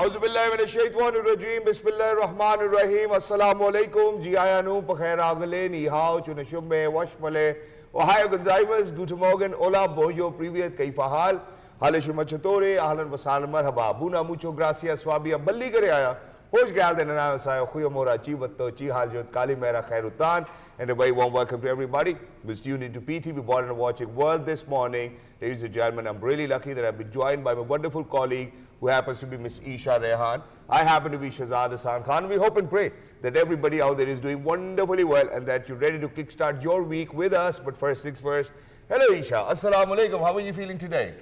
Auzubillahiminash-shaytanir-rajim. Bismillahir-rahmanir-rahim. Assalamualaikum. जी आया नु बखैर आगले नी how चुनशुम्बे वशमले Ohio Gonzalez Guten Morgen Hola Bojo Privyet Kaifahal Hale Shumachatore Ahlan Wasal Marhaba Buna mucho gracias Swabia Balli kare aya Hoş geldin and saya Khuya Mora Chivato Chi Haljot Kali Mera Khairutan and a very warm welcome to everybody who's tuned into PTV Born and Watching World this morning. Ladies and gentlemen, I'm really lucky that I've been joined by my wonderful colleague who happens to be Miss Eesha Rehan. I happen to be Shahzad Khan. We hope and pray that everybody out there is doing wonderfully well and that you're ready to kickstart your week with us. But first things first, hello Eesha. Assalamu alaikum. How are you feeling today?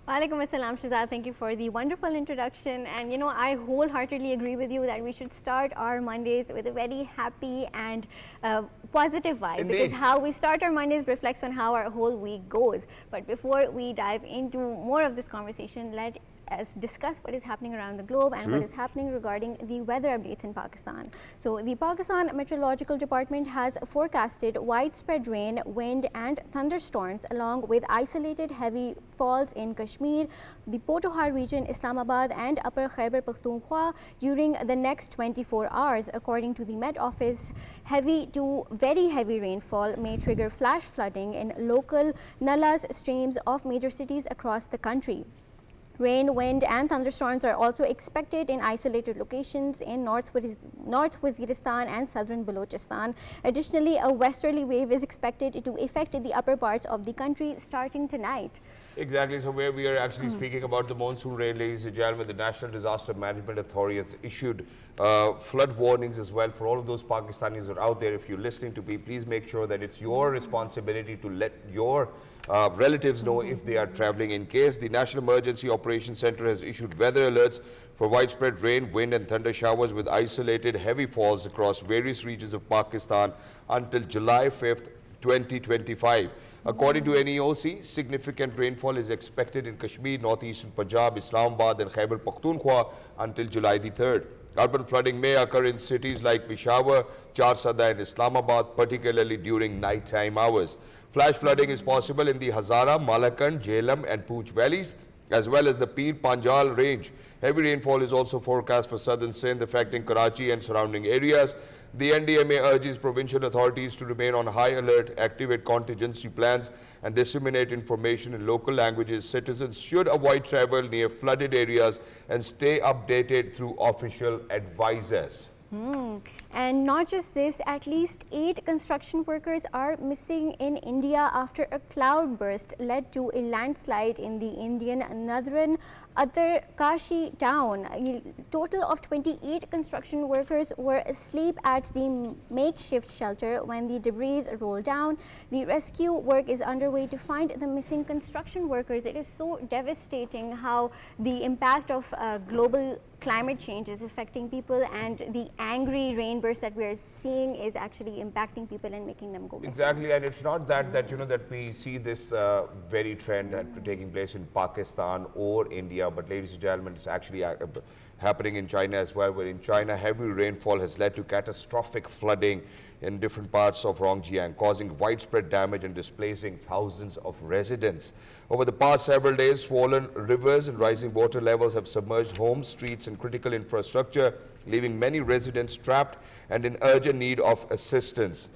Walaikum assalam, Shahzad. Thank you for the wonderful introduction. And you know, I wholeheartedly agree with you that we should start our Mondays with a very happy and positive vibe. Indeed. Because how we start our Mondays reflects on how our whole week goes. But before we dive into more of this conversation, let us discuss what is happening around the globe and what is happening regarding the weather updates in Pakistan. So the Pakistan Meteorological Department has forecasted widespread rain, wind and thunderstorms along with isolated heavy falls in Kashmir, the Potohar region, Islamabad and Upper Khyber Pakhtunkhwa during the next 24 hours. According to the Met Office, heavy to very heavy rainfall may trigger flash flooding in local nalas streams of major cities across the country. Rain, wind and thunderstorms are also expected in isolated locations in North Waziristan and southern Balochistan. Additionally, a westerly wave is expected to affect the upper parts of the country starting tonight. Exactly. So where we are actually speaking about the monsoon rain, ladies and gentlemen, the National Disaster Management Authority has issued flood warnings as well for all of those Pakistanis that are out there. If you're listening to me, please make sure that it's your responsibility to let your relatives know if they are traveling. In case the National Emergency Operations Center has issued weather alerts for widespread rain, wind and thunder showers with isolated heavy falls across various regions of Pakistan until July 5th, 2025. According to NEOC, significant rainfall is expected in Kashmir, northeastern Punjab, Islamabad and Khyber Pakhtunkhwa until July the 3rd. Urban flooding may occur in cities like Peshawar, Charsada and Islamabad, particularly during nighttime hours. Flash flooding is possible in the Hazara, Malakand, Jhelum and Pooch valleys, as well as the Pir Panjal range. Heavy rainfall is also forecast for southern Sindh, affecting Karachi and surrounding areas. The NDMA urges provincial authorities to remain on high alert, activate contingency plans and disseminate information in local languages. Citizens should avoid travel near flooded areas and stay updated through official advisors. And not just this, at least 8 construction workers are missing in India after a cloud burst led to a landslide in the Indian northern Uttarkashi town. A total of 28 construction workers were asleep at the makeshift shelter when the debris rolled down. The rescue work is underway to find the missing construction workers. It is so devastating how the impact of global climate change is affecting people, and the angry rain burst that we are seeing is actually impacting people and making them go missing. Exactly, and it's not that that we see this very trend taking place in Pakistan or India, but ladies and gentlemen, it's actually happening in China as well, where in China heavy rainfall has led to catastrophic flooding in different parts of Rongjiang, causing widespread damage and displacing thousands of residents. Over the past several days, swollen rivers and rising water levels have submerged homes, streets and critical infrastructure, leaving many residents trapped and in urgent need of assistance.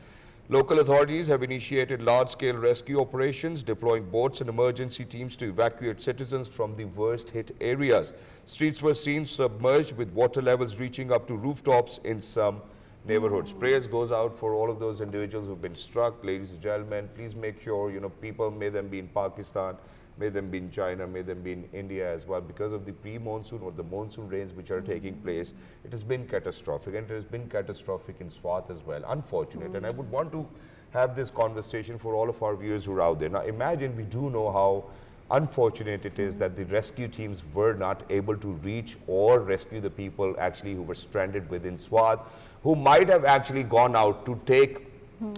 Local authorities have initiated large-scale rescue operations, deploying boats and emergency teams to evacuate citizens from the worst-hit areas. Streets were seen submerged with water levels reaching up to rooftops in some neighborhoods. Prayers goes out for all of those individuals who've been struck. Ladies and gentlemen, please make sure, people, may them be in Pakistan, may them be in China, may them be in India as well. Because of the pre-monsoon or the monsoon rains which are taking place, it has been catastrophic, and it has been catastrophic in Swat as well. Unfortunate. And I would want to have this conversation for all of our viewers who are out there. Now imagine, we do know how unfortunate it is that the rescue teams were not able to reach or rescue the people actually who were stranded within Swat, who might have actually gone out to take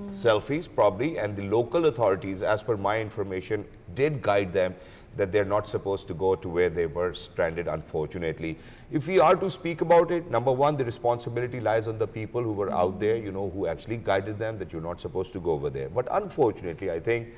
selfies probably, and the local authorities, as per my information, did guide them that they're not supposed to go to where they were stranded, unfortunately. If we are to speak about it, number one, the responsibility lies on the people who were out there, who actually guided them that you're not supposed to go over there. But unfortunately, I think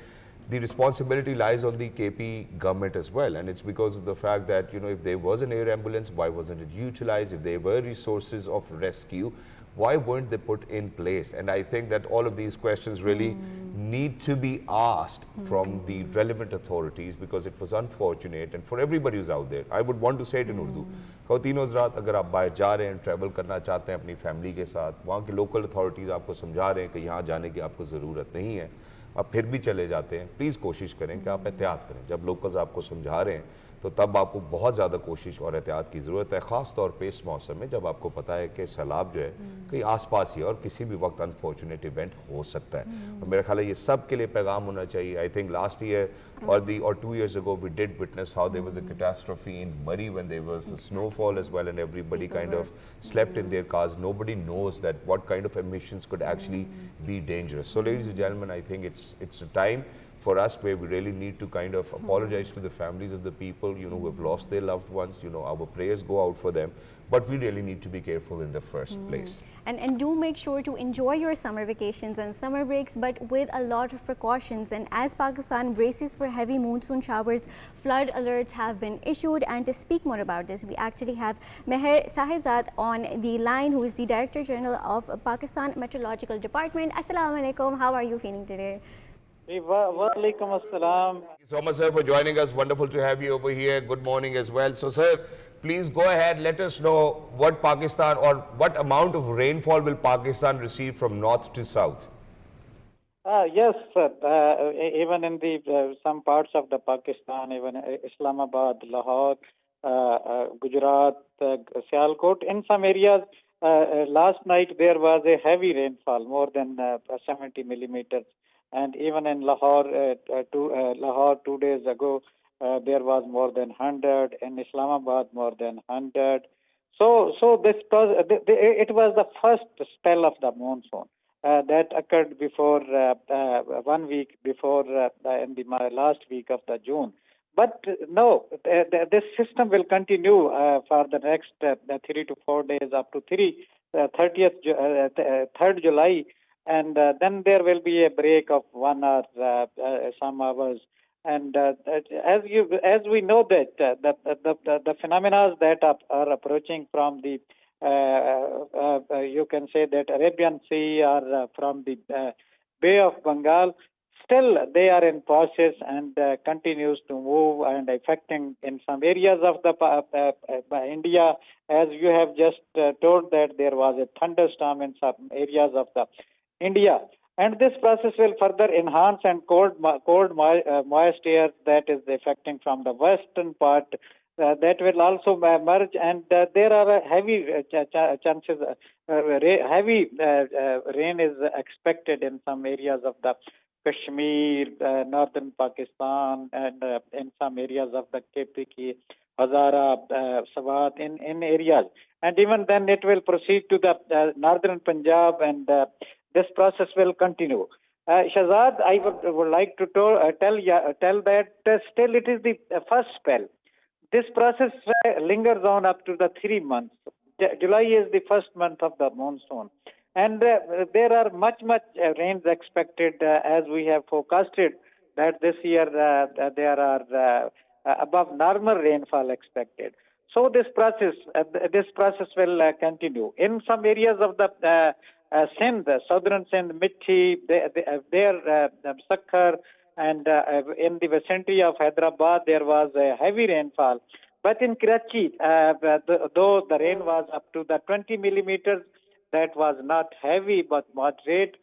the responsibility lies on the KP government as well, and it's because of the fact that, you know, if there was an air ambulance, why wasn't it utilized? If there were resources of rescue, why weren't they put in place? And I think that all of these questions really need to be asked from the relevant authorities, because it was unfortunate, and for everybody who's out there, I would want to say it in Urdu. ख़वातीन हज़रात, अगर आप बाहर जा रहे हैं, travel करना चाहते हैं अपनी फैमिली के साथ, वहाँ के लोकल अथॉरिटीज़ आपको समझा रहे हैं कि यहाँ जाने की आपको ज़रूरत नहीं है, आप फिर भी चले जाते हैं, प्लीज़ कोशिश करें कि आप एहतियात करें। जब लोकल्स आपको समझा रहे हैं तो तब आपको बहुत ज़्यादा कोशिश और एहतियात की ज़रूरत है, ख़ास तौर पे इस मौसम में जब आपको पता है कि सैलाब जो है कहीं आसपास ही है और किसी भी वक्त अनफॉर्चुनेट इवेंट हो सकता है। और मेरा ख्याल है ये सब के लिए पैगाम होना चाहिए। I think last year or 2 years ago we did witness how there was a catastrophe in Murray when there was a snowfall as well, and everybody kind of slept in their cars. Nobody knows that what kind of emissions could actually be dangerous. So ladies and gentlemen, I think it's a time for us where we really need to kind of apologize to the families of the people, you know, who have lost their loved ones. You know, our prayers go out for them, but we really need to be careful in the first place. And do make sure to enjoy your summer vacations and summer breaks, but with a lot of precautions. And as Pakistan braces for heavy monsoon showers, flood alerts have been issued. And to speak more about this, we actually have MAHR SHAHIBZAD on the line, who is the Director General of Pakistan Meteorological Department. Assalamu alaikum. How are you feeling today? Walaikum assalam. Thank you so much, sir, for joining us. Wonderful to have you over here. Good morning as well. So, sir, please go ahead. Let us know what Pakistan, or what amount of rainfall will Pakistan receive from north to south? Yes, sir. Even in the some parts of the Pakistan, even Islamabad, Lahore, Gujarat, Sialkot, in some areas, last night there was a heavy rainfall, more than 70 millimeters. And even in Lahore, 2 days ago, there was more than 100. In Islamabad, more than 100. So it was the first spell of the monsoon that occurred before 1 week before in the last week of the June. But no, this system will continue for the next 3 to 4 days up to 3rd July. And then there will be a break of 1 hour, some hours. And as we know that the phenomena that are approaching from the you can say that Arabian Sea or from the Bay of Bengal, still they are in process and continues to move and affecting in some areas of the India. As you have just told that there was a thunderstorm in some areas of the India, and this process will further enhance and cold moist air that is affecting from the western part that will also merge, and there are heavy chances, heavy rain is expected in some areas of the Kashmir, northern Pakistan, and in some areas of the KPK, Hazara, Swat, in areas, and even then it will proceed to the northern Punjab, and this process will continue. Shahzad, I would like to tell that still it is the first spell. This process lingers on up to the 3 months. July is the first month of the monsoon. And there are much rains expected as we have forecasted that this year there are above normal rainfall expected. So this process will continue. In some areas of the Sindh, southern Sindh, Mithi, there Sakhar, and in the vicinity of Hyderabad there was a heavy rainfall. But in Karachi, though the rain was up to the 20 millimeters, that was not heavy but moderate.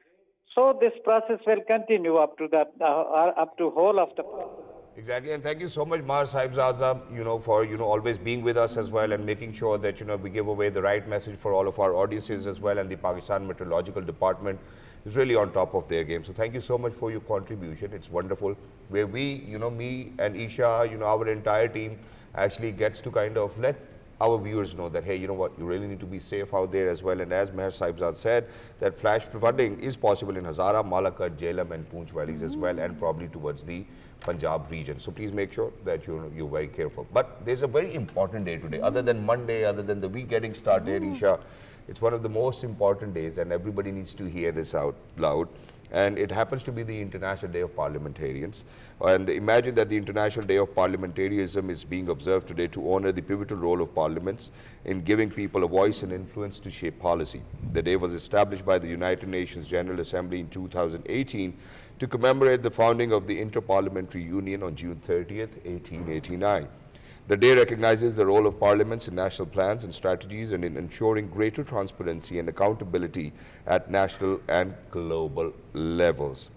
So this process will continue up to the up to whole of the process. Exactly, and thank you so much, MAHR SHAHIBZAD, for always being with us as well, and making sure that we give away the right message for all of our audiences as well. And the Pakistan Meteorological Department is really on top of their game. So thank you so much for your contribution. It's wonderful. Where we, me and Eesha, our entire team actually gets to kind of let our viewers know that, hey, you know what, you really need to be safe out there as well. And as MAHR SHAHIBZAD said, that flash flooding is possible in Hazara, Malakot, Jhelum and Poonch valleys as well, and probably towards the Punjab region. So please make sure that you're very careful. But there's a very important day today, other than Monday, other than the week getting started, Eesha. It's one of the most important days, and everybody needs to hear this out loud. and it happens to be the International Day of Parliamentarians. And imagine that the International Day of Parliamentarism is being observed today to honor the pivotal role of parliaments in giving people a voice and influence to shape policy. The day was established by the United Nations General Assembly in 2018 to commemorate the founding of the Inter-Parliamentary Union on June 30th, 1889. The day recognizes the role of parliaments in national plans and strategies and in ensuring greater transparency and accountability at national and global levels.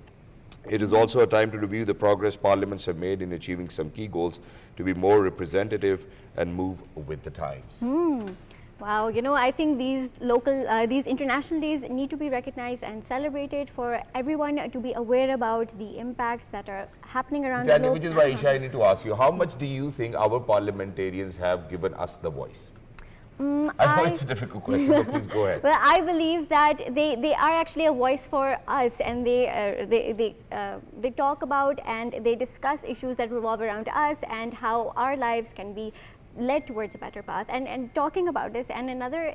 It is also a time to review the progress parliaments have made in achieving some key goals to be more representative and move with the times. Wow, I think these international days need to be recognized and celebrated for everyone to be aware about the impacts that are happening around the globe. Which is why, Eesha, I need to ask you, how much do you think our parliamentarians have given us the voice? I know it's a difficult question, but please go ahead. Well, I believe that they are actually a voice for us, and they talk about and they discuss issues that revolve around us and how our lives can be led towards a better path. And talking about this, and another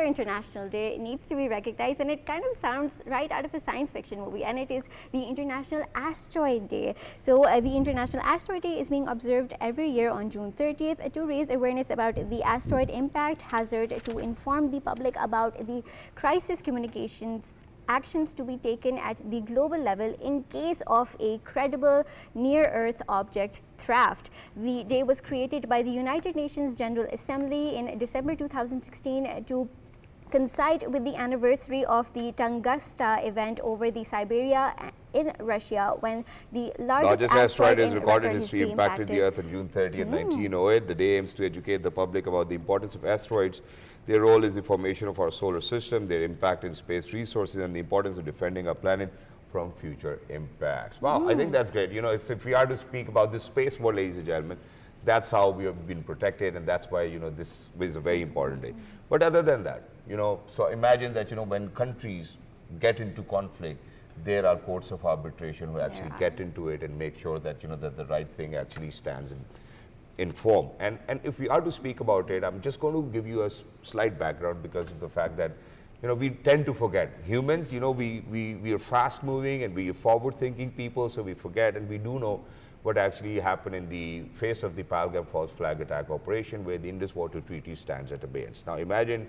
international day needs to be recognized, and it kind of sounds right out of a science fiction movie, and it is the International Asteroid Day. So the International Asteroid Day is being observed every year on June 30th to raise awareness about the asteroid impact hazard, to inform the public about the crisis communications actions to be taken at the global level in case of a credible near-Earth object theft. The day was created by the United Nations General Assembly in December 2016 to coincide with the anniversary of the Tunguska event over the Siberia in Russia, when the largest asteroid is in recorded record history impacted the Earth on June 30th, 1908. The day aims to educate the public about the importance of asteroids, their role in the formation of our solar system, their impact in space resources, and the importance of defending our planet from future impacts. Wow, I think that's great. If we are to speak about this space war, ladies and gentlemen, that's how we have been protected, and that's why, this is a very important day. But other than that, so imagine that, when countries get into conflict, there are courts of arbitration who actually get into it and make sure that, that the right thing actually stands in form. And if we are to speak about it, I'm just going to give you a slight background because of the fact that, we tend to forget. Humans, we are fast moving and we are forward thinking people, so we forget, and we do know what actually happened in the face of the Pahalgam false flag attack operation, where the Indus Water Treaty stands at abeyance. Now imagine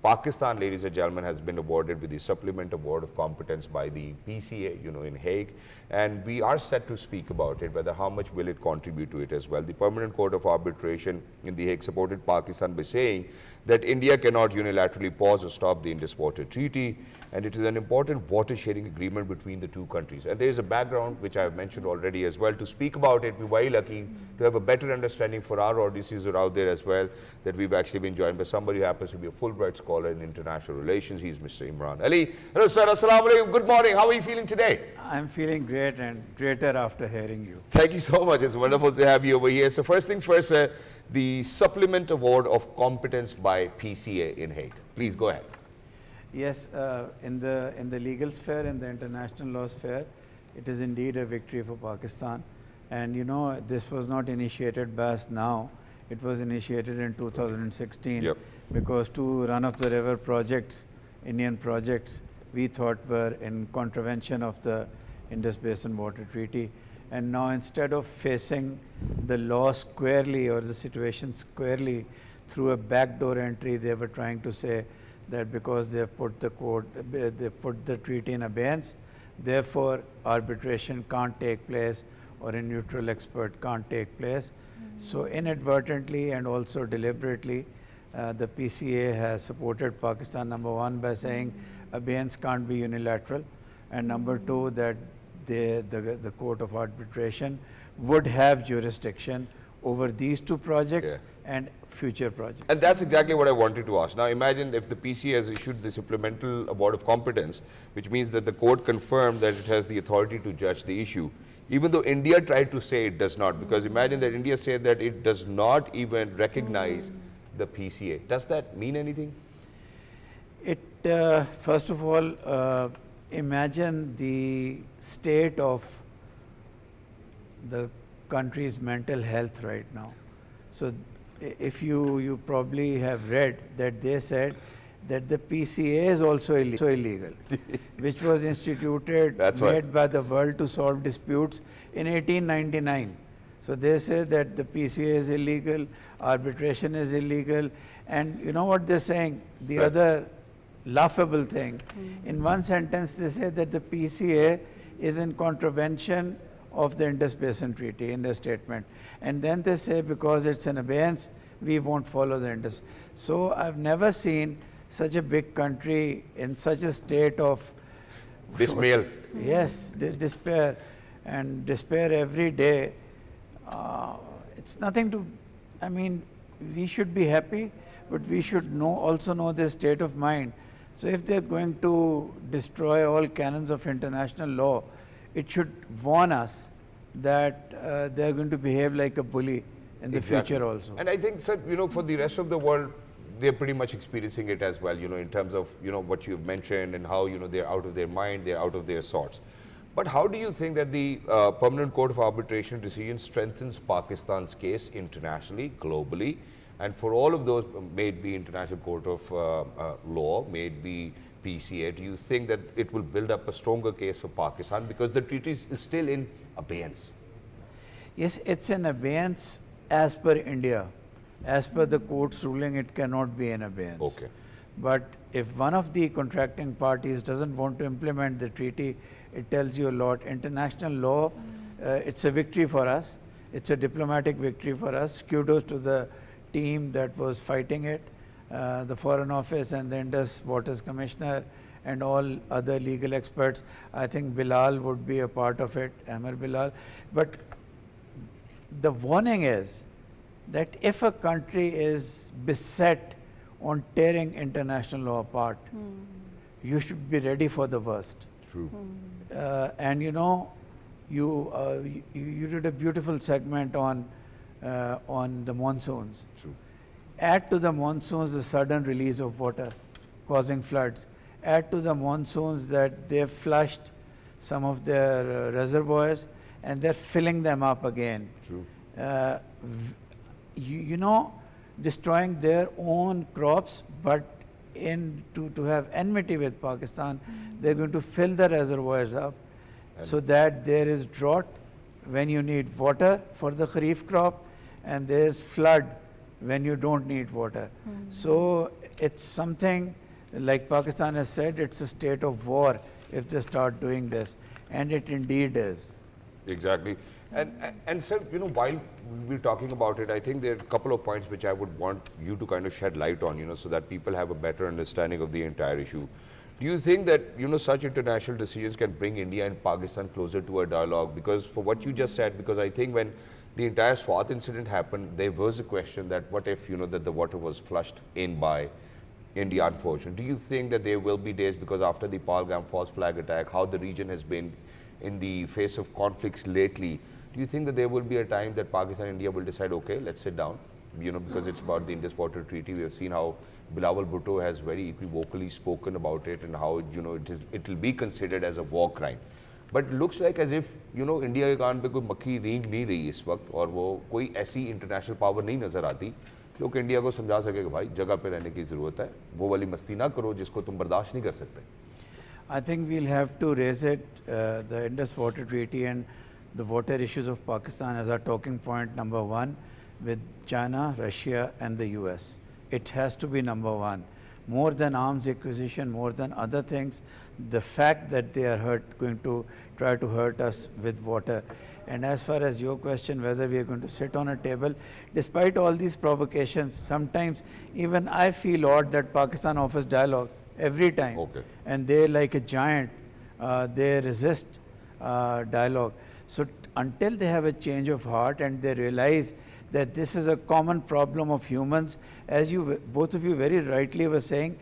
Pakistan, ladies and gentlemen, has been awarded with the Supplement Award of Competence by the PCA, in Hague, and we are set to speak about it, whether how much will it contribute to it as well. The Permanent Court of Arbitration in the Hague supported Pakistan by saying that India cannot unilaterally pause or stop the Indus Water Treaty, and it is an important water sharing agreement between the two countries. And there is a background which I have mentioned already as well. To speak about it, we're very lucky to have a better understanding for our audiences who are out there as well, that we've actually been joined by somebody who happens to be a Fulbright scholar in international relations. He's Mr. Imran Ali. Hello, sir. Assalamu alaikum. Good morning. How are you feeling today? I'm feeling great and greater after hearing you. Thank you so much. It's wonderful to have you over here. So first things first, the Supplement Award of Competence by PCA in Hague. Please go ahead. Yes, in the legal sphere, in the international law sphere, it is indeed a victory for Pakistan. And this was not initiated by us now. It was initiated in 2016 because two run-of-the-river projects, Indian projects, we thought were in contravention of the Indus Basin Water Treaty. And now, instead of facing the law squarely or the situation squarely through a backdoor entry, they were trying to say that because they have put the treaty in abeyance, therefore arbitration can't take place or a neutral expert can't take place. So inadvertently and also deliberately, the PCA has supported Pakistan, number one, by saying abeyance can't be unilateral, and number two, that the Court of Arbitration would have jurisdiction over these two projects and future projects. And that's exactly what I wanted to ask. Now imagine if the PCA has issued the Supplemental Award of Competence, which means that the court confirmed that it has the authority to judge the issue, even though India tried to say it does not, because imagine that India said that it does not even recognize the PCA. Does that mean anything? It, first of all, imagine the state of the country's mental health right now. So if you probably have read that they said that the PCA is also illegal, which was instituted, That's made right. by the world to solve disputes in 1899. So they say that the PCA is illegal, arbitration is illegal, and you know what they're saying? The Right. other laughable thing, in one sentence they say that the PCA is in contravention of the Indus Basin Treaty in their statement. And then they say because it's an abeyance, we won't follow the Indus. So I've never seen such a big country in such a state of Dismail. yes, despair, and despair every day. It's nothing to, I mean, we should be happy, but we should also know their state of mind. So if they're going to destroy all canons of international law, it should warn us that they're going to behave like a bully in the Exactly. future also. And I think, sir, for the rest of the world, they're pretty much experiencing it as well, in terms of, what you've mentioned and how, they're out of their mind, they're out of their sorts. But how do you think that the Permanent Court of Arbitration decision strengthens Pakistan's case internationally, globally, and for all of those, may it be International Court of Law, may it be PCA, do you think that it will build up a stronger case for Pakistan because the treaty is still in abeyance? Yes, it's an abeyance as per India. As per the court's ruling, it cannot be in abeyance. Okay. But if one of the contracting parties doesn't want to implement the treaty, it tells you a lot. International law, it's a victory for us. It's a diplomatic victory for us. Kudos to the team that was fighting it, the Foreign Office and the Indus Waters Commissioner and all other legal experts. I think Bilal would be a part of it, Amir Bilal. But the warning is that if a country is beset on tearing international law apart, you should be ready for the worst. True. And you did a beautiful segment on the monsoons. True. Add to the monsoons the sudden release of water causing floods. Add to the monsoons that they've flushed some of their reservoirs and they're filling them up again. True. Destroying their own crops, but to have enmity with Pakistan, they're going to fill the reservoirs up so that there is drought when you need water for the kharif crop and there's flood when you don't need water. So it's something, like Pakistan has said, it's a state of war if they start doing this, and it indeed is. Exactly. And sir, while we're talking about it, I think there are a couple of points which I would want you to kind of shed light on, so that people have a better understanding of the entire issue. Do you think that, such international decisions can bring India and Pakistan closer to a dialogue? Because for what you just said, because I think when the entire Swat incident happened, there was a question that what if, that the water was flushed in by India, unfortunately. Do you think that there will be days, because after the Pahalgam false flag attack, how the region has been in the face of conflicts lately, do you think that there will be a time that Pakistan and India will decide, okay, let's sit down, because it's about the Indus Water Treaty. We have seen how Bilawal Bhutto has very equivocally spoken about it and how, it will be considered as a war crime. But it looks like as if, India के कान पे कोई मक्खी रेंग नहीं रही इस वक्त और वो कोई ऐसी इंटरनेशनल पावर नहीं नज़र आती लोग इंडिया को समझा सके कि भाई जगह पे रहने की ज़रूरत है वो वाली मस्ती ना करो जिसको तुम बर्दाश्त नहीं कर सकते. I think we'll have to raise it, the Indus Water Treaty and the water issues of Pakistan as our talking point number one with China, Russia and the US. It has to be number one. More than arms acquisition, more than other things, the fact that they are going to try to hurt us with water. And as far as your question, whether we are going to sit on a table, despite all these provocations, sometimes even I feel odd that Pakistan offers dialogue every time. Okay. And they, like a giant, they resist dialogue. So until they have a change of heart and they realize that this is a common problem of humans, as you both of you very rightly were saying,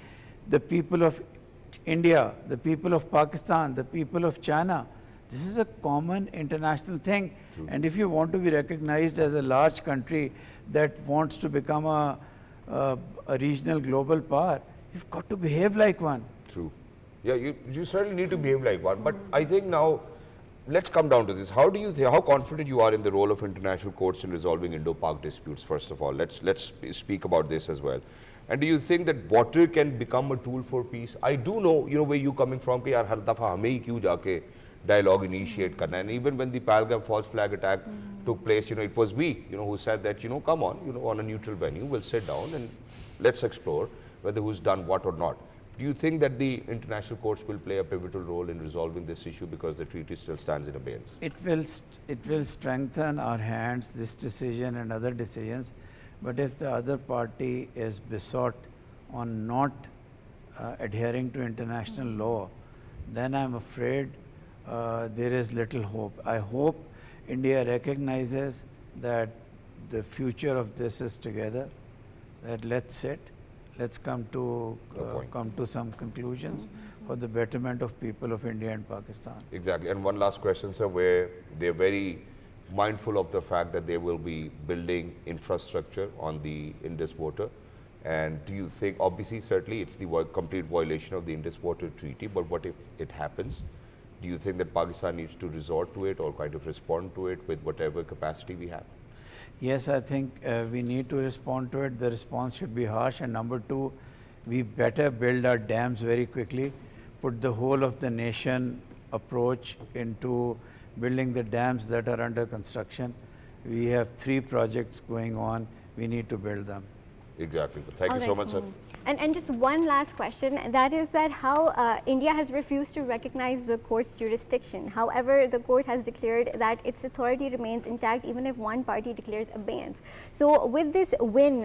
the people of India, the people of Pakistan, the people of China, this is a common international thing. True. And if you want to be recognized as a large country that wants to become a regional global power, you've got to behave like one. True. Yeah, you certainly need to behave like one. But I think now, let's come down to this. How do you think, how confident you are in the role of international courts in resolving Indo-Pak disputes, first of all? Let's speak about this as well. And do you think that water can become a tool for peace? I do know, where you coming from, कि यार हर दफा हमें ही क्यों जाके dialogue initiate करना. And even when the Pahalgam false flag attack took place, it was we, who said that, come on a neutral venue, we'll sit down and let's explore whether who's done what or not. Do you think that the international courts will play a pivotal role in resolving this issue because the treaty still stands in abeyance? It will strengthen our hands, this decision and other decisions. But if the other party is besought on not adhering to international law, then I'm afraid there is little hope. I hope India recognizes that the future of this is together, that let's sit, let's come to some conclusions for the betterment of people of India and Pakistan. Exactly. And one last question, sir, where they're very mindful of the fact that they will be building infrastructure on the Indus water. And do you think, obviously, certainly it's the complete violation of the Indus water treaty, but what if it happens? Do you think that Pakistan needs to resort to it or kind of respond to it with whatever capacity we have? Yes, I think we need to respond to it. The response should be harsh. And number two, we better build our dams very quickly, put the whole of the nation approach into building the dams that are under construction. We have 3 projects going on. We need to build them. Exactly. Thank you so much, sir. And just one last question, that is that how India has refused to recognize the court's jurisdiction. However, the court has declared that its authority remains intact even if one party declares abeyance. So with this win,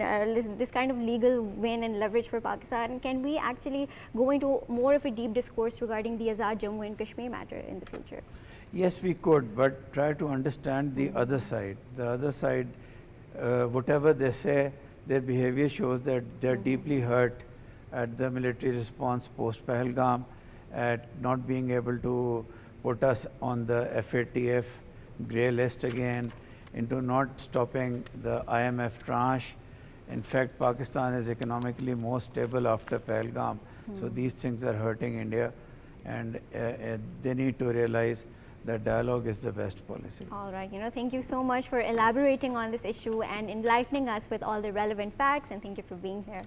this kind of legal win and leverage for Pakistan, can we actually go into more of a deep discourse regarding the Azad Jammu and Kashmir matter in the future? Yes, we could, but try to understand the other side. The other side, whatever they say, their behavior shows that they're deeply hurt at the military response post Pahalgam, at not being able to put us on the FATF grey list again, into not stopping the IMF tranche. In fact, Pakistan is economically more stable after Pahalgam. So these things are hurting India, and they need to realize that dialogue is the best policy. All right, thank you so much for elaborating on this issue and enlightening us with all the relevant facts, and thank you for being here.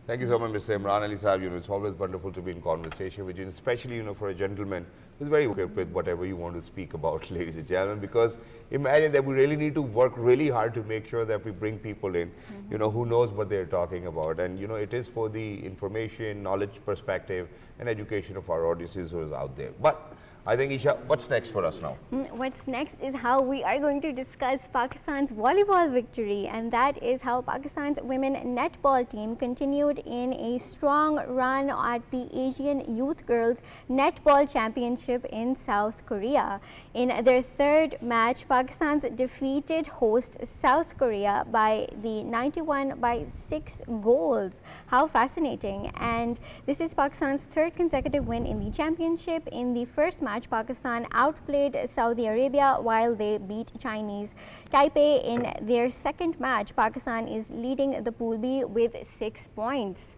Thank you so much, Mr. Imran Ali Saab. It's always wonderful to be in conversation with you, especially, for a gentleman who's very okay with whatever you want to speak about, ladies and gentlemen, because imagine that we really need to work really hard to make sure that we bring people in, who knows what they're talking about. And, it is for the information, knowledge perspective, and education of our audiences who is out there. But I think, Eesha, what's next for us now? What's next is how we are going to discuss Pakistan's volleyball victory, and that is how Pakistan's women netball team continued in a strong run at the Asian Youth Girls Netball Championship in South Korea. In their 3rd match, Pakistan defeated host South Korea by the 91 by 6 goals. How fascinating. And this is Pakistan's 3rd consecutive win in the championship. In the first match, Pakistan outplayed Saudi Arabia while they beat Chinese Taipei. In their 2nd match, Pakistan is leading the Pool B with 6 points.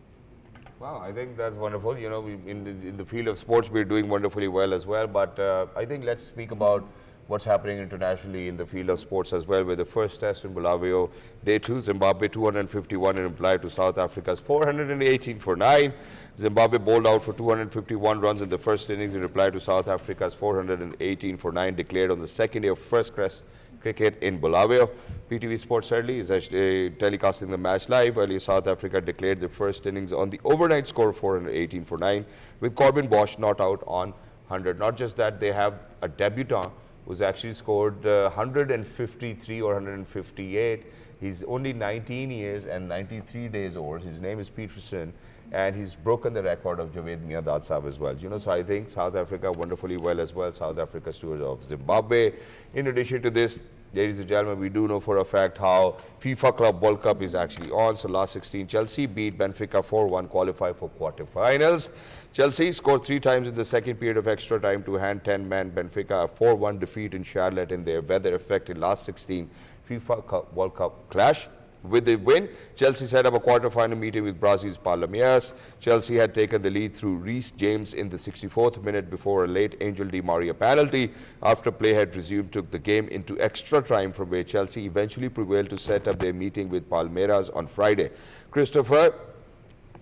Wow, I think that's wonderful. In the field of sports, we're doing wonderfully well as well. But I think let's speak about what's happening internationally in the field of sports as well, with the first test in Bulawayo, day 2, Zimbabwe 251 in reply to South Africa's 418 for 9. Zimbabwe bowled out for 251 runs in the first innings in reply to South Africa's 418 for 9 declared on the second day of first cricket in Bulawayo. PTV Sports Early is telecasting the match live. Earlier, South Africa declared the first innings on the overnight score 418 for 9, with Corbin Bosch not out on 100. Not just that, they have a debutant who's actually scored 153 or 158. He's only 19 years and 93 days old. His name is Peterson, and he's broken the record of Javed Miandad Saab as well. So I think South Africa wonderfully well as well. South Africa stewards of Zimbabwe. In addition to this, ladies and gentlemen, we do know for a fact how FIFA Club World Cup is actually on. So last 16, Chelsea beat Benfica 4-1, qualify for quarterfinals. Chelsea scored 3 times in the second period of extra time to hand 10-man Benfica a 4-1 defeat in Charlotte in their weather-affected last 16 FIFA World Cup clash. With the win, Chelsea set up a quarter-final meeting with Brazil's Palmeiras. Chelsea had taken the lead through Reece James in the 64th minute before a late Angel Di Maria penalty. After play had resumed, took the game into extra time, from where Chelsea eventually prevailed to set up their meeting with Palmeiras on Friday. Christopher,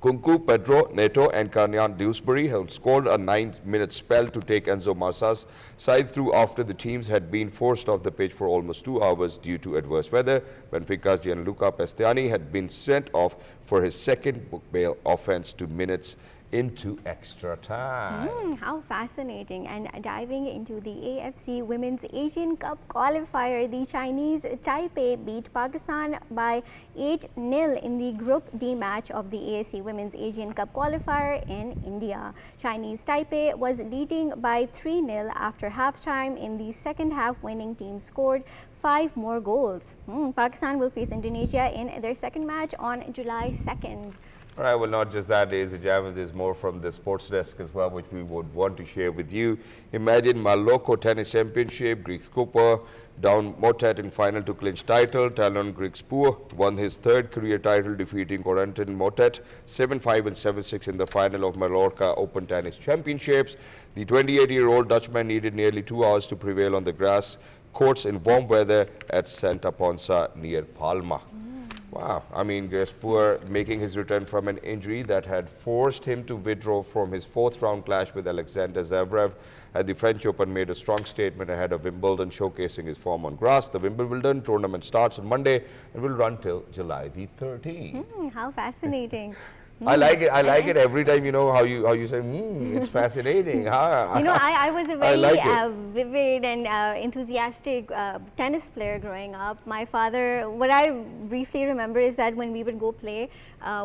Kunku, Pedro, Neto and Kanyan Dewsbury had scored a 9-minute spell to take Enzo Marsa's side through after the teams had been forced off the pitch for almost 2 hours due to adverse weather. Benfica's Gianluca Pestiani had been sent off for his second book bail offence 2 minutes into extra time. How fascinating. And diving into the AFC Women's Asian Cup qualifier, the Chinese Taipei beat Pakistan by 8-0 in the Group D match of the AFC Women's Asian Cup qualifier in India. Chinese Taipei was leading by 3-0 after halftime. In the second half, winning team scored 5 more goals. Pakistan will face Indonesia in their second match on July 2nd. All right, well, not just that, ladies and gentlemen, there's more from the sports desk as well, which we would want to share with you. Imagine Maloko Tennis Championship, Greek Cooper down Motet in final to clinch title. Talon Grigspur won his 3rd career title, defeating Corentin Motet 7-5 and 7-6 in the final of Mallorca Open Tennis Championships. The 28-year-old Dutchman needed nearly 2 hours to prevail on the grass courts in warm weather at Santa Ponsa near Palma. Wow, I mean, Grigspur making his return from an injury that had forced him to withdraw from his 4th round clash with Alexander Zverev at the French Open, made a strong statement ahead of Wimbledon, showcasing his form on grass. The Wimbledon tournament starts on Monday and will run till July the 13th. How fascinating. I like it. I like it every time. You know how you say, it's fascinating. You know, I was a very like vivid and enthusiastic tennis player growing up. My father, what I briefly remember is that when we would go play,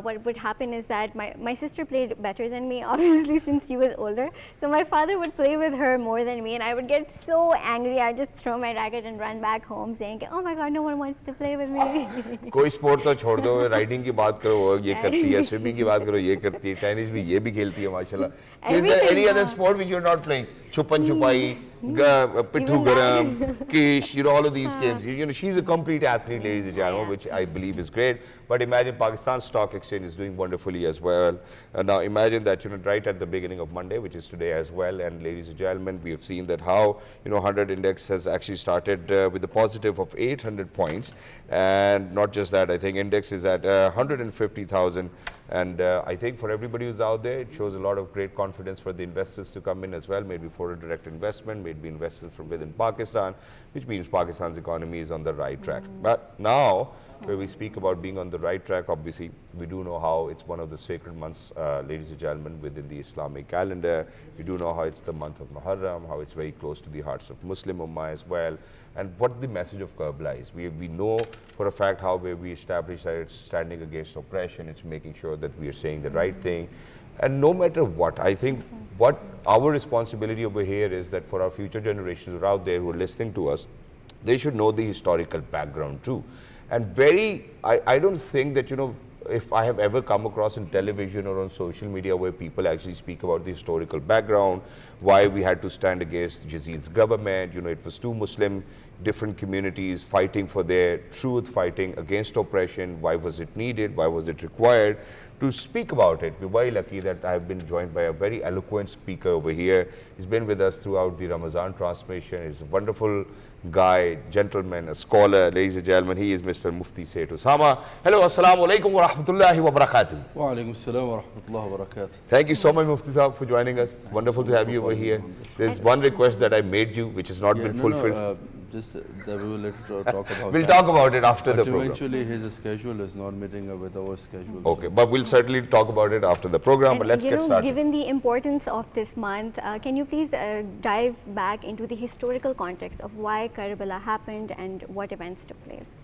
what would happen is that my sister played better than me, obviously, since she was older. So my father would play with her more than me, and I would get so angry. I'd just throw my racket and run back home saying, oh my God, no one wants to play with me. कोई sport तो छोड़ दो, riding की बात करो वो ये करती है, स्विमिंग की बात करो ये करती है, टेनिस भी ये भी खेलती है माशाल्लाह. Is there any other sport which you're not playing? Chupan Chupai, Pithu Garam, Kish, you know, all of these games. You know, she's a complete athlete, ladies and gentlemen, which I believe is great. But imagine Pakistan Stock Exchange is doing wonderfully as well. Now imagine that, you know, right at the beginning of Monday, which is today as well. And ladies and gentlemen, we have seen that how, you know, 100 index has actually started with a positive of 800 points. And not just that, I think index is at 150,000. And I think for everybody who's out there, it shows a lot of great confidence for the investors to come in as well, maybe for a direct investment, maybe investors from within Pakistan, which means Pakistan's economy is on the right track. But now, where we speak about being on the right track, obviously, we do know how it's one of the sacred months, ladies and gentlemen, within the Islamic calendar. We do know how it's the month of Muharram, how it's very close to the hearts of Muslim Ummah as well, and what the message of Karbala is. We know for a fact how we establish that it's standing against oppression, it's making sure that we are saying the right thing. And no matter what, I think what our responsibility over here is that for our future generations who are out there who are listening to us, they should know the historical background too. And I don't think that, you know, if I have ever come across in television or on social media where people actually speak about the historical background, why we had to stand against Yazid's government, you know, it was two Muslim different communities fighting for their truth, fighting against oppression, why was it needed, why was it required. To speak about it, we're very lucky that I've been joined by a very eloquent speaker over here. He's been with us throughout the Ramadan transmission. He's a wonderful guy, gentleman, a scholar. Ladies and gentlemen, he is Mr. Mufti Syed Usama. Hello, assalamu alaikum wa rahmatullahi wa barakatuh. Wa alaikum assalam wa rahmatullahi wa barakatuh. Thank you so much, Mufti Sahab, for joining us. Wonderful to have you over here. There's one request that I made you, which has not been fulfilled. Just that we will let talk about We'll talk about it after the program. Eventually, his schedule is not meeting up with our schedule. Okay, but we'll certainly talk about it after the program. And but let's get started. Given the importance of this month, can you please dive back into the historical context of why Karbala happened and what events took place?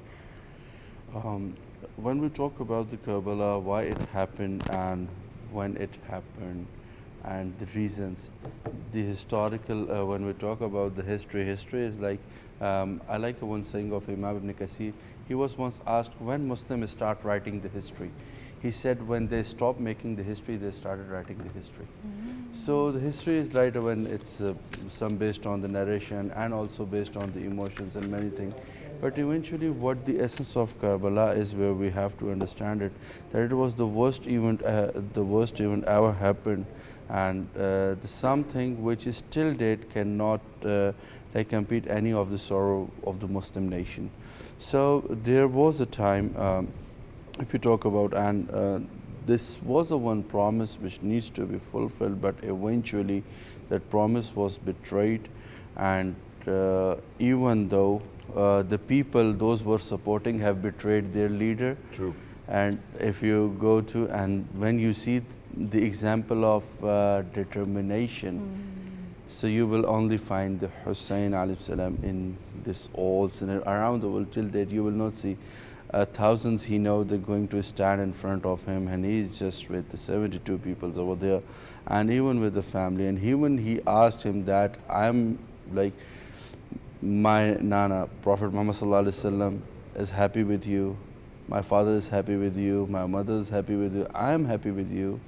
When we talk about the Karbala, why it happened and when it happened, and the reasons, the historical, when we talk about the history is like, I like one saying of Imam Ibn Kathir. He was once asked, when Muslims start writing the history? He said, when they stop making the history, they started writing the history. So the history is right when it's some based on the narration and also based on the emotions and many things. But eventually what the essence of Karbala is, where we have to understand it, that it was the worst event ever happened, and something which is till date cannot like compete any of the sorrow of the Muslim nation. So there was a time, if you talk about, and this was a one promise which needs to be fulfilled, but eventually that promise was betrayed. And even though the people, those who were supporting, have betrayed their leader. True. And if you go to, and when you see the example of determination, so you will only find the Hussein alayhi salam in this all scenario around the world till date. You will not see thousands he know they're going to stand in front of him, and he's just with the 72 people over there, and even with the family. And even he asked him that, I'm like, my Nana, Prophet Muhammad sallallahu alaihi wasallam is happy with you, my father is happy with you, my mother is happy with you, I am happy with you.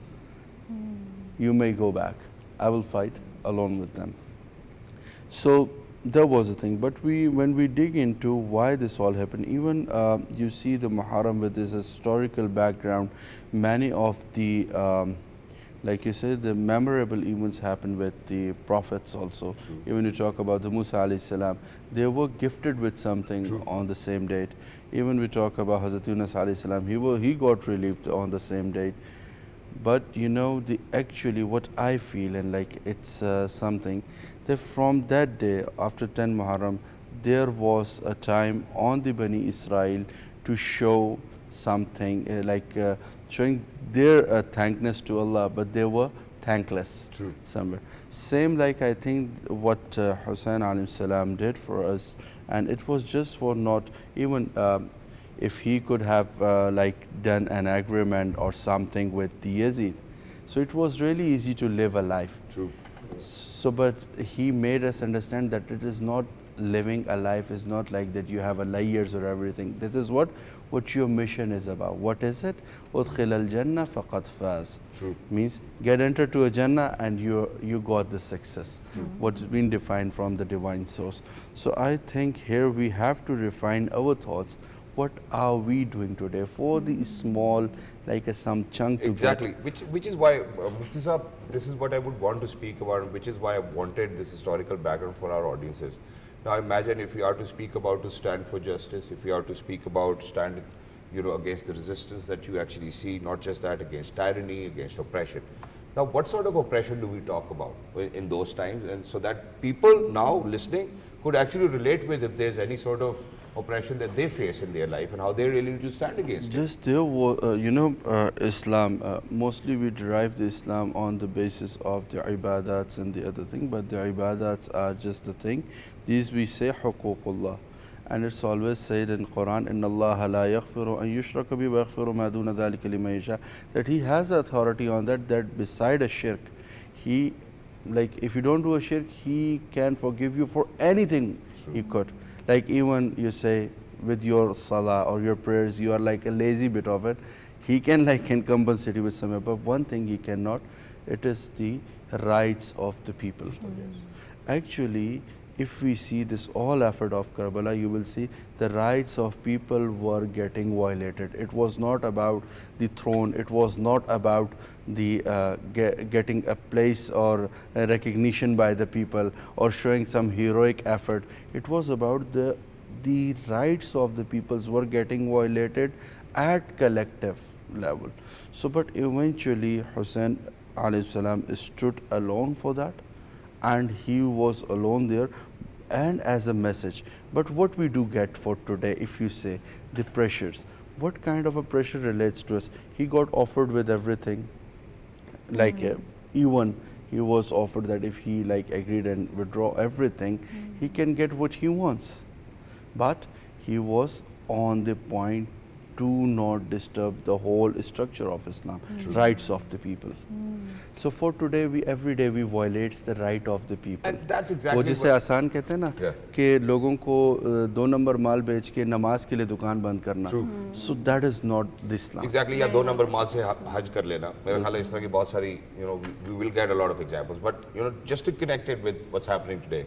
You may go back. I will fight alone with them. So that was the thing. But when we dig into why this all happened, even you see the Muharram with this historical background, many of the like you said, the memorable events happened with the prophets also. True. Even you talk about the Musa alayhi salam, they were gifted with something. True. On the same date. Even we talk about Hazrat Yunus alayhi salam, he got relieved on the same date. But you know, actually what I feel, and like it's something that from that day after 10 Muharram, there was a time on the Bani Israel to show something showing their thankness to Allah, but they were thankless. True. Somewhere. Same like I think what Hussein alayhi salam did for us, and it was just for not even if he could have done an agreement or something with the Yazid. So it was really easy to live a life. True. So, but he made us understand that it is not living a life is not like that you have a layers or everything. This is what your mission is about. What is it? Udkhil al-Jannah faqad faz. True. Means get entered to a Jannah and you got the success. What's been defined from the divine source. So I think here we have to refine our thoughts. What are we doing today for the small, some chunk to Exactly, which is why, Mufti Sahab, this is what I would want to speak about, and which is why I wanted this historical background for our audiences. Now imagine if we are to speak about to stand for justice, if we are to speak about stand, against the resistance that you actually see, not just that, against tyranny, against oppression. Now, what sort of oppression do we talk about in those times, and so that people now listening could actually relate with if there's any sort of oppression that they face in their life and how they really need to stand against it. Just there was, Islam, mostly we derive the Islam on the basis of the ibadats and the other thing, but the ibadats are just the thing. These we say huququllah. And it's always said in Quran, Inna Allah la yaghfiru an yushraka bi wa yaghfiru ma duna dhalika liman yasha, that He has authority on that beside a shirk, He, if you don't do a shirk, He can forgive you for anything. True. He could. Like even you say with your salah or your prayers, you are like a lazy bit of it. He can compensate you with something, but one thing He cannot, it is the rights of the people. Yes. Actually, if we see this all effort of Karbala, you will see the rights of people were getting violated. It was not about the throne, it was not about the getting a place or a recognition by the people or showing some heroic effort. It was about the rights of the peoples were getting violated at collective level. So, but eventually Hussein alayhi salam stood alone for that, and he was alone there and as a message. But what we do get for today, if you say the pressures, what kind of a pressure relates to us? He got offered with everything. Even he was offered that if he agreed and withdraw everything, he can get what he wants. But he was on the point to not disturb the whole structure of Islam, rights of the people. So for today, every day we violates the right of the people. And that's exactly वो जिसे आसान कहते हैं ना कि लोगों को 2 number माल बेच के नमाज के लिए दुकान बंद करना. So that is not the Islam. Exactly, या 2 नंबर माल से हज कर लेना. मेरा ख्याल है इस तरह की बहुत सारी, we will get a lot of examples. But just to connect it with what's happening today,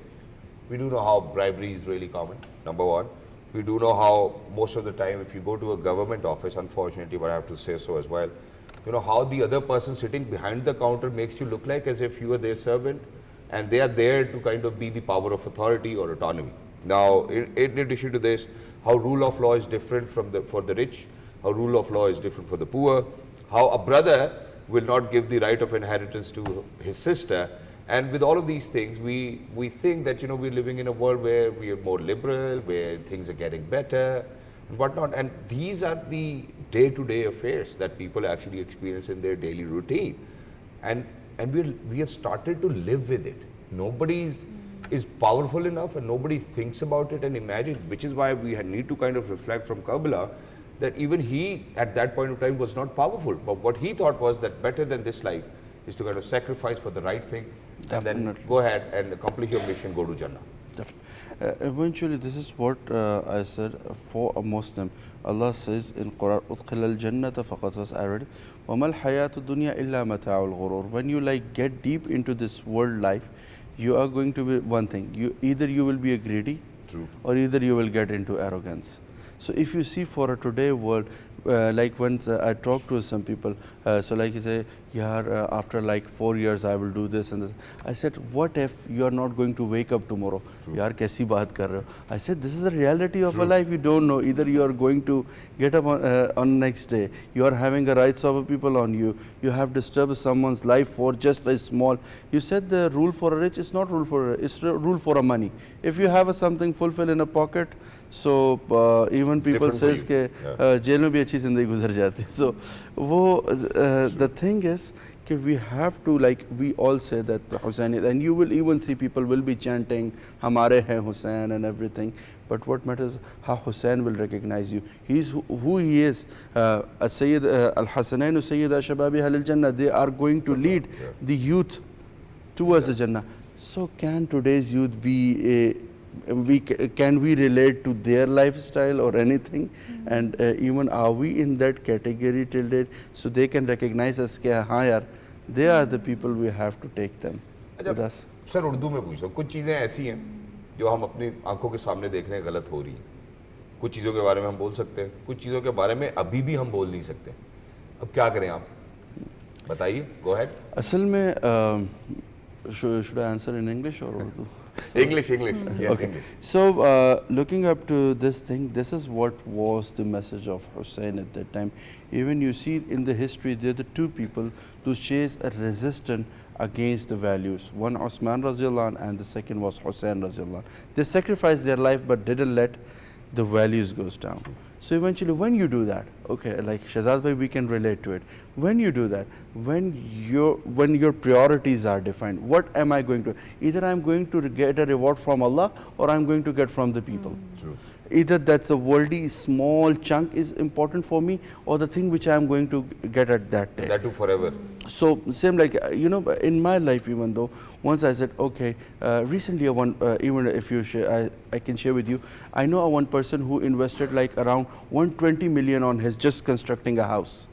we do know how bribery is really common. Number one. We do know how most of the time if you go to a government office, unfortunately, but I have to say so as well, how the other person sitting behind the counter makes you look like as if you are their servant and they are there to kind of be the power of authority or autonomy. Now, in addition to this, how rule of law is different for the rich, how rule of law is different for the poor, how a brother will not give the right of inheritance to his sister. And with all of these things, we think that, we're living in a world where we are more liberal, where things are getting better and whatnot. And these are the day-to-day affairs that people actually experience in their daily routine. And we have started to live with it. Nobody's is powerful enough and nobody thinks about it and imagine, which is why we need to kind of reflect from Karbala that even he at that point of time was not powerful. But what he thought was that better than this life is to kind of sacrifice for the right thing. Definitely. And then go ahead and accomplish your mission, go to Jannah. Definitely. Eventually, this is what I said for a Muslim. Allah says in Quran, "Udkhil al-jannata faqad was already. Wa mal hayatu dunya illa mata'ul ghurur." When you get deep into this world life, you are going to be one thing. Either you will be a greedy, True. or either you will get into arrogance. So if you see for a today world, like when I talk to some people, so like you say, yeah, after like 4 years I will do this and this. I said, what if you are not going to wake up tomorrow? Yaar, kaisi baat kar rahe ho? I said, this is the reality of a life. You don't know. Either you are going to get up on next day. You are having the rights of people on you. You have disturbed someone's life for just a small. You said the rule for a rich is not rule for a rich. It's rule for a money. If you have something fulfilled in a pocket, so even it's people says ke jail mein bhi achhi zindagi guzar jati. So the thing is that we have to, like we all say that Hussein, and you will even see people will be chanting Hamare hai Hussein and everything. But what matters is how Hussein will recognize you. He's who he is. Sayyid al-Hasanain Sayyida Shababi Halil Jannah. They are going to lead the youth towards the Jannah. So can today's youth be can we relate to their lifestyle or anything? And even are we in that category till date, so they can recognize us ke हाँ यार, they are the people we have to take them with us. Sir Urdu में पूछ रहा हूँ, कुछ चीज़ें ऐसी हैं जो हम अपनी आंखों के सामने देख रहे हैं गलत हो रही हैं. कुछ चीज़ों के बारे में हम बोल सकते हैं, कुछ चीज़ों के बारे में अभी भी हम बोल नहीं सकते. अब क्या करें आप बताइए. Go ahead. असल में should I answer in English or Urdu? English. Yes, okay. English. So looking up to this thing, this is what was the message of Hussein at that time. Even you see in the history, there are the two people to chase a resistance against the values. One Osman Raziallah and the second was Hussein Raziallah. They sacrificed their life but didn't let the values goes down. So eventually when you do that, okay, like Shahzad bhai, we can relate to it. When you do that, when your priorities are defined, what am I going to, either I'm going to get a reward from Allah or I'm going to get from the people. True. Either that's a worldly small chunk is important for me or the thing which I'm going to get at that day. That too forever. So same like, in my life, even though once I said, okay, recently even if you share, I can share with you, I know one person who invested like around 120 million on his just constructing a house.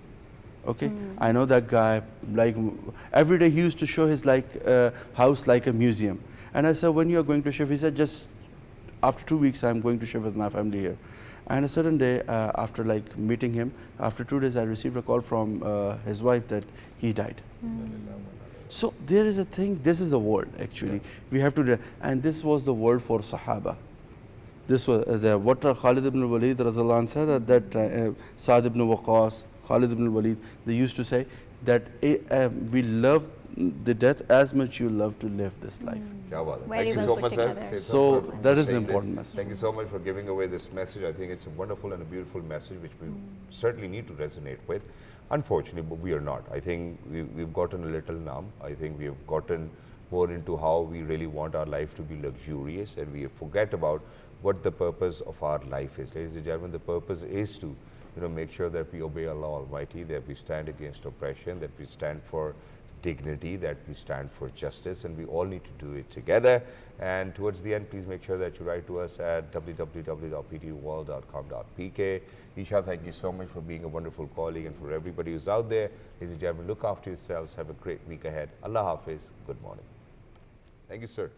Okay, I know that guy, like every day he used to show his house like a museum. And I said, when you are going to shift? He said, just after 2 weeks, I'm going to shift with my family here. And a certain day, after like meeting him, after 2 days, I received a call from his wife that he died. So there is a thing, this is the world actually. We have to, and this was the world for Sahaba. This was what Khalid ibn Walid Razallah anh said at that time, Sa'd ibn Waqas, Khalid ibn Walid, they used to say that we love the death as much you love to live this life. Thank you so much, sir. So that is the important message. Thank you so much for giving away this message. I think it's a wonderful and a beautiful message which we certainly need to resonate with. Unfortunately, but we are not. I think we've gotten a little numb. I think we have gotten more into how we really want our life to be luxurious, and we forget about what the purpose of our life is. Ladies and gentlemen, the purpose is to make sure that we obey Allah Almighty, that we stand against oppression, that we stand for dignity, that we stand for justice, and we all need to do it together. And towards the end, please make sure that you write to us at www.ptworld.com.pk. Eesha, thank you so much for being a wonderful colleague, and for everybody who's out there. Ladies and gentlemen, look after yourselves. Have a great week ahead. Allah Hafiz. Good morning. Thank you, sir.